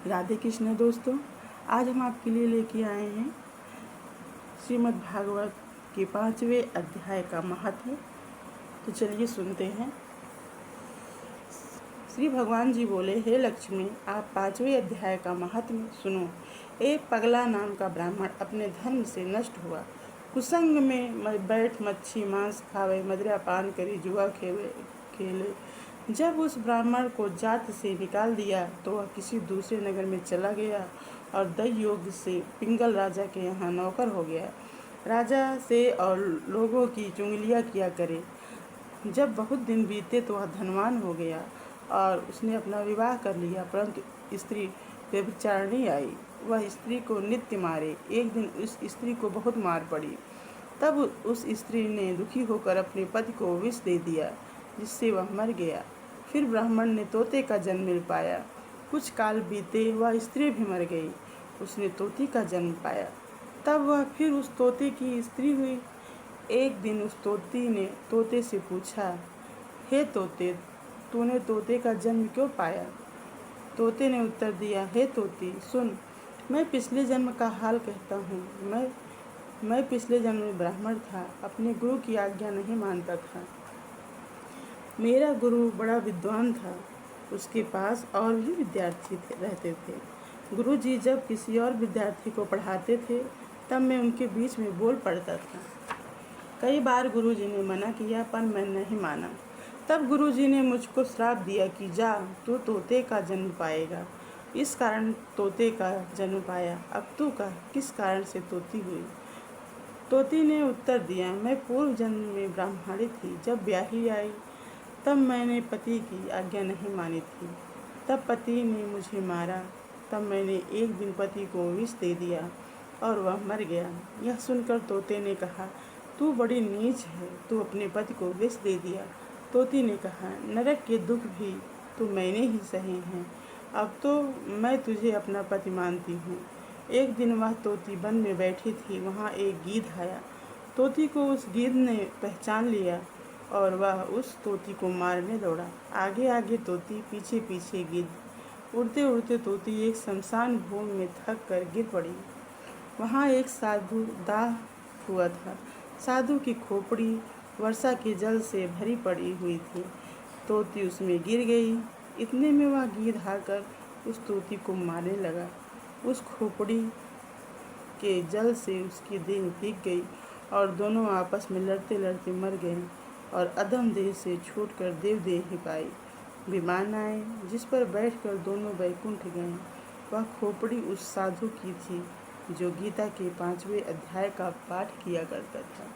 राधे कृष्ण दोस्तों, आज हम आपके लिए लेके आए हैं श्रीमद् भागवत के 5वें अध्याय का महत्व। तो चलिए सुनते हैं। श्री भगवान जी बोले, हे लक्ष्मी, आप 5वें अध्याय का महत्व सुनो। एक पगला नाम का ब्राह्मण अपने धर्म से नष्ट हुआ। कुसंग में बैठ मच्छी मांस खावे, मदिरा पान करी, जुआ खेले। जब उस ब्राह्मण को जात से निकाल दिया तो वह किसी दूसरे नगर में चला गया और दैयोग से पिंगल राजा के यहाँ नौकर हो गया। राजा से और लोगों की चुंगलियाँ किया करे। जब बहुत दिन बीते तो वह धनवान हो गया और उसने अपना विवाह कर लिया, परंतु स्त्री व्यभिचारिणी आई। वह स्त्री को नित्य मारे। एक दिन उस स्त्री को बहुत मार पड़ी। तब उस स्त्री ने दुखी होकर अपने पति को विष दे दिया, जिससे वह मर गया। फिर ब्राह्मण ने तोते का जन्म पाया। कुछ काल बीते वह स्त्री भी मर गई। उसने तोती का जन्म पाया। तब वह फिर उस तोते की स्त्री हुई। एक दिन उस तोती ने तोते से पूछा, हे तोते, तूने तोते का जन्म क्यों पाया? तोते ने उत्तर दिया, हे तोती सुन, मैं पिछले जन्म का हाल कहता हूँ। मैं पिछले जन्म में ब्राह्मण था, अपने गुरु की आज्ञा नहीं मानता था। मेरा गुरु बड़ा विद्वान था, उसके पास और भी विद्यार्थी रहते थे। गुरु जी जब किसी और विद्यार्थी को पढ़ाते थे तब मैं उनके बीच में बोल पड़ता था। कई बार गुरु जी ने मना किया पर मैं नहीं माना। तब गुरु जी ने मुझको श्राप दिया कि जा, तू तोते का जन्म पाएगा। इस कारण तोते का जन्म पाया। अब तू का किस कारण से तोती हुई? तोती ने उत्तर दिया, मैं पूर्व जन्म में ब्राह्मणी थी। जब ब्याही आई तब मैंने पति की आज्ञा नहीं मानी थी। तब पति ने मुझे मारा। तब मैंने एक दिन पति को विष दे दिया और वह मर गया। यह सुनकर तोते ने कहा, तू बड़ी नीच है, तू अपने पति को विष दे दिया। तोती ने कहा, नरक के दुख भी तो मैंने ही सहे हैं। अब तो मैं तुझे अपना पति मानती हूँ। एक दिन वह तोती वन में बैठी थी। वहाँ एक गीध आया। तोती को उस गीध ने पहचान लिया और वह उस तोती को मारने दौड़ा। आगे आगे तोती, पीछे पीछे गिद्ध। उड़ते उड़ते तोती एक शमशान भूमि में थक कर गिर पड़ी। वहाँ एक साधु दाह हुआ था। साधु की खोपड़ी वर्षा के जल से भरी पड़ी हुई थी। तोती उसमें गिर गई। इतने में वह गिद्ध आकर उस तोती को मारने लगा। उस खोपड़ी के जल से उसकी देह भीग गई और दोनों आपस में लड़ते लड़ते मर गए और अधम देह से छूटकर देव देह ही पाई। विमान आए जिस पर बैठकर दोनों वैकुंठ गए। वह खोपड़ी उस साधु की थी जो गीता के 5वें अध्याय का पाठ किया करता था।